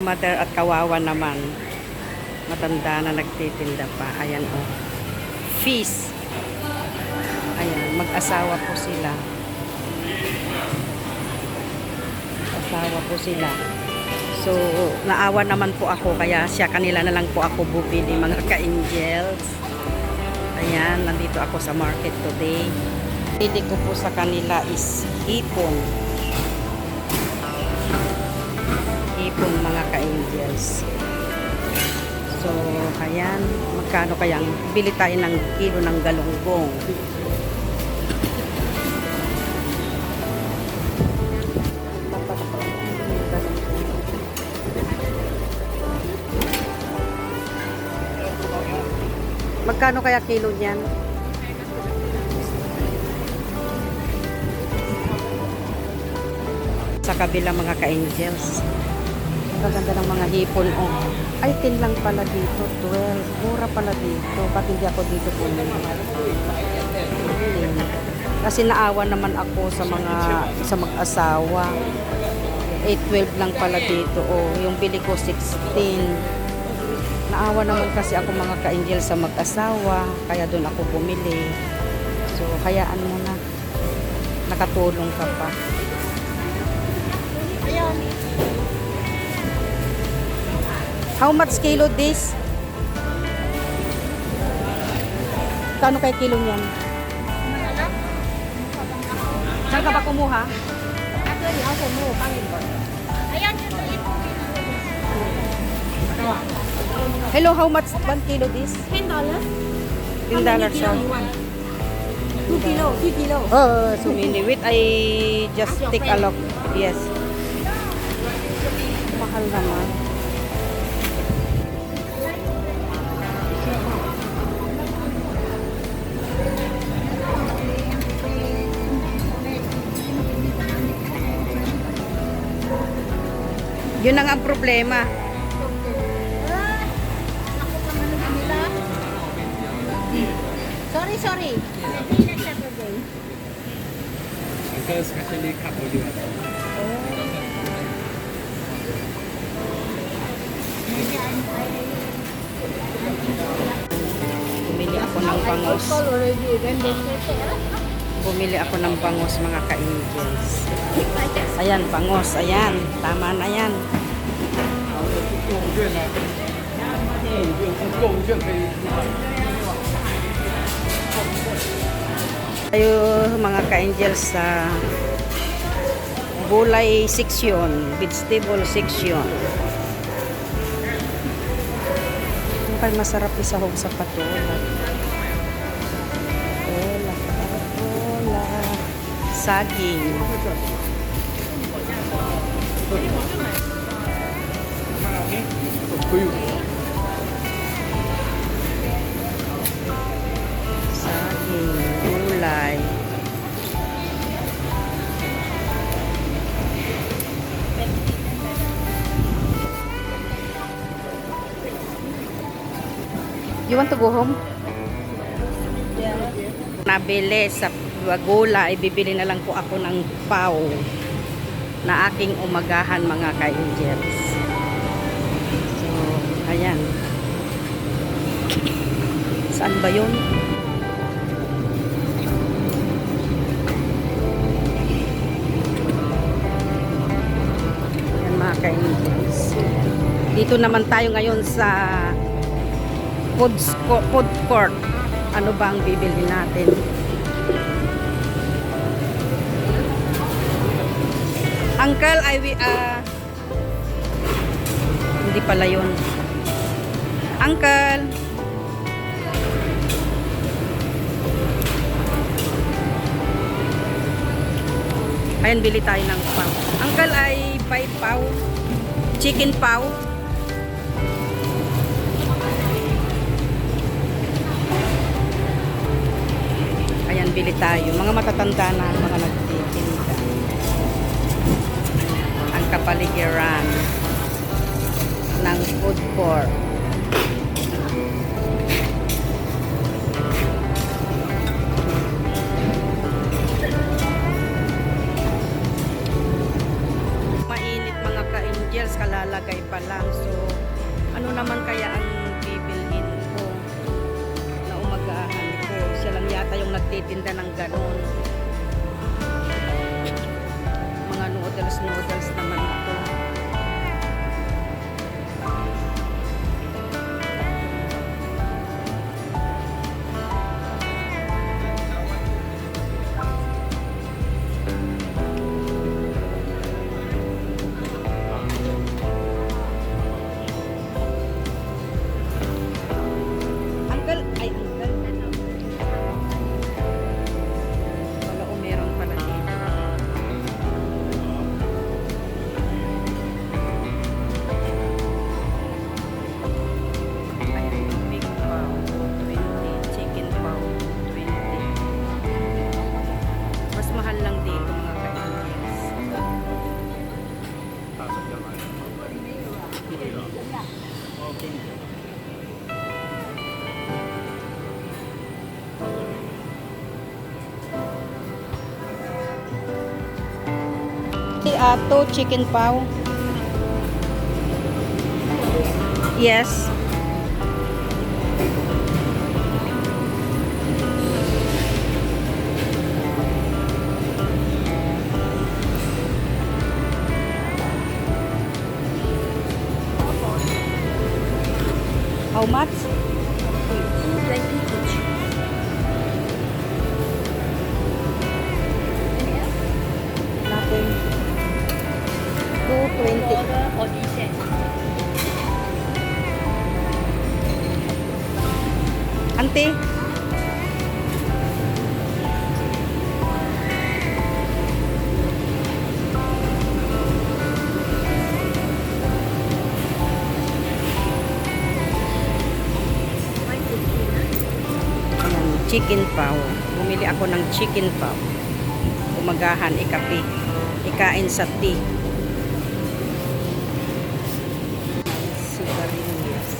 Mother at kawawa naman. Matanda na nagtitinda pa. Ayan o. Fees. Ayan, mag-asawa po sila. Mag-asawa po sila. So, naawa naman po ako. Kaya siya kanila na lang po ako bubili mga ka-angels. Ayan, nandito ako sa market today. Pili ko po sa kanila is hipon. Hipon mga ka-angels. So, ayan. Magkano kayang bili tayo ng kilo ng galunggong. Magkano kaya kilo niyan? Sa kabila mga ka-angels. Maganda ng mga hipon. Oh. Ay, 10 lang pala dito. 12. Mura pala dito. Ba't hindi ako dito bumili? Kasi naawa naman ako sa mag-asawa. 8-12 lang pala dito. Oh, yung bili ko 16. Naawa naman kasi ako mga ka-angel sa mag-asawa. Kaya doon ako bumili. So, hayaan mo na. Nakatulong ka pa. How much kilo this? Kano kay kilo niyan? Saan ka ba kumuha? Hello, how much 1 kilo this? $10. $10 siya. 2 kilo, 3 kilo. Oh, so many. Wait, I just take a look. Yes. Mahal naman. Yun ang problema. Sorry. Uncle especially cut for you. Bumili ako ng bangus. Bumili ako ng bangus mga ka-angels. Ayan, bangus. Ayan. Tama na yan. Tayo mga ka-angels sa gulay section, vegetable section. Ay, masarap isahog sa patola. Patola. Saging. Saging, gulay. You want to go home? Nabili sa gulay, bibili na lang po ako ng pau na aking umagahan mga ka-angels. So, ayan. Saan ba yun? Ayan mga ka-angels. Dito naman tayo ngayon sa food court. Ano ba ang bibili natin? Uncle, hindi pala yun. Uncle. Ayan, bili tayo ng pau. Uncle, ay buy pau. Chicken pau. Ayan, bili tayo. Mga matatanda na, mga nagtitinda. Ang kapaligiran ng food court. Mainit mga ka-angels, kalalagay pa lang. So, ano naman kaya ang bibilhin ko na umagahan ko? Siya lang yata yung nagtitinda ng ganon. Mga noodles naman ito. Uncle, ay uncle. Wala ko meron pala dito. Ayan, big paw, 20. Chicken paw, 20. Mas mahal lang dito mga ka-Indians. Ato, chicken paw. Yes. How much? 20 each. Nothing. 220. or set. Ante. Ayan, chicken paw. Bumili ako ng chicken paw. Umagahan, ikape. Ikain sa tea. Sigarilyas.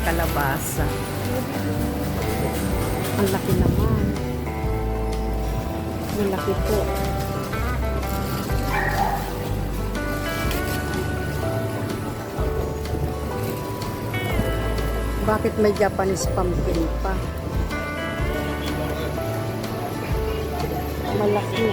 Kalabasa. Ang laki naman. Ang laki po. Bakit may Japanese pumpkin pa? Malaki.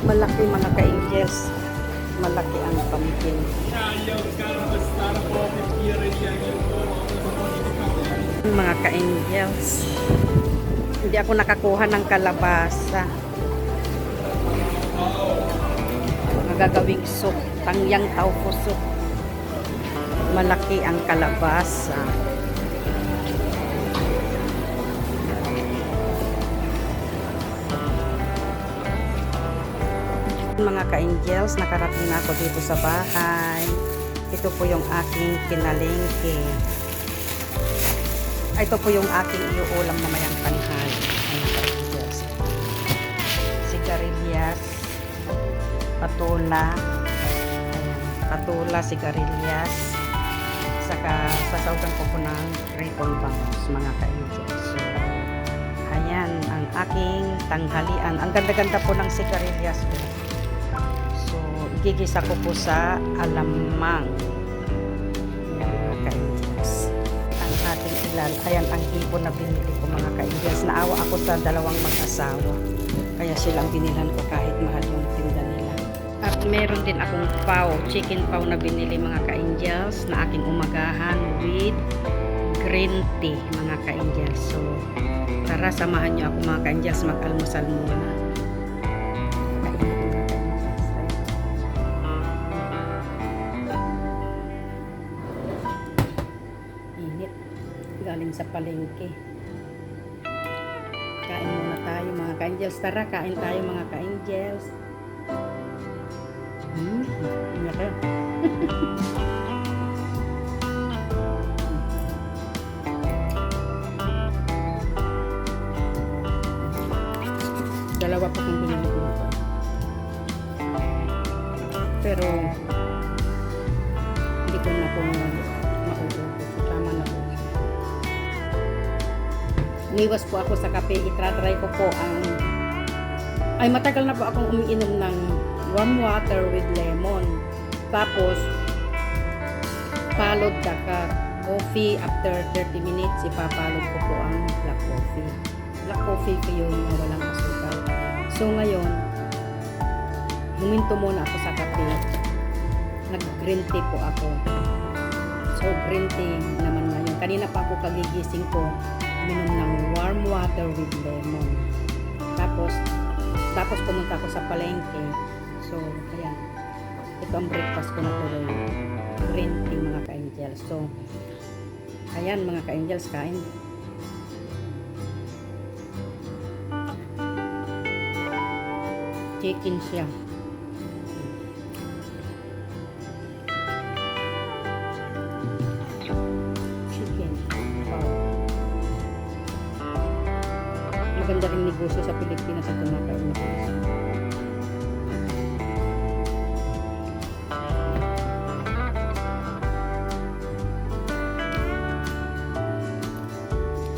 Malaki mga ka-angels. Malaki ang pumpkin. Mga ka-angels. Hindi ako nakakuha ng kalabasa. Magagawing soup. Tangyang taupo soup. Malaki ang kalabasa. Mga ka-angels, nakarating na ako dito sa bahay. Ito po yung aking kinalengke. Ito po yung aking iuulam na mayang tanghal. Mga ka-angels. Sigarilyas, patula, ayan, patula, sigarilyas, saka sasawgan ko po ng ripon bangus, mga ka-angels. So, ayan ang aking tanghalian. Ang ganda-ganda po ng sigarilyas ko. Gigisa ko po sa alamang. Yan mga ka-angels. Ang ating ilal. Ayan ang ibon na binili ko mga ka-angels. Naawa ako sa dalawang mag-asawa. Kaya silang binilan ko kahit mahal yung tinda nila. At meron din akong paw, chicken paw na binili mga ka-angels na aking umagahan with green tea mga ka-angels. So tara samahan nyo ako mga ka-angels mag-almusal muna. Galing sa palengke. Kain muna tayo mga ka-angels. Tara, kain tayo mga ka-angels. Laki. Dalawa po kong binili ko. pero hindi ko na po mauubos. So, tama na po. Umiwas po ako sa kape. Itratry ko po ay matagal na po akong umiinom ng warm water with lemon. Tapos, followed ka coffee after 30 minutes, ipapalog ko po ang black coffee. Black coffee ko yun na walang asukal. So, ngayon, huminto muna ako sa kape. Nag-green tea po ako. So, green tea naman ngayon. Kanina pa ako kagigising ko, uminom ng warm water with lemon. Tapos pumunta ako sa palengke. So, ayan. Ito ang breakfast ko na tuloy. Green tea, mga ka-angels. So, ayan, mga ka-angels, kain. Chicken siya. Chicken. Wow. Maganda rin negosyo sa Pilipinas ito, mga ka-angels.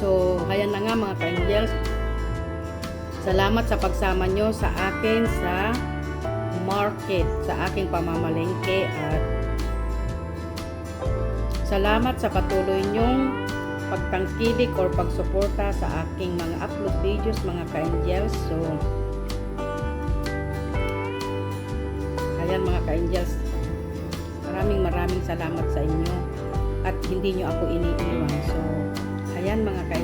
So, ayan na nga mga ka-angels. Salamat sa pagsama nyo sa akin sa market, sa aking pamamalengke, at salamat sa patuloy nyong pagtangkilik or pagsuporta sa aking mga upload videos, mga ka-angels. So, ayan mga ka-angels, maraming salamat sa inyo at hindi nyo ako iniiwan. So, ayan mga ka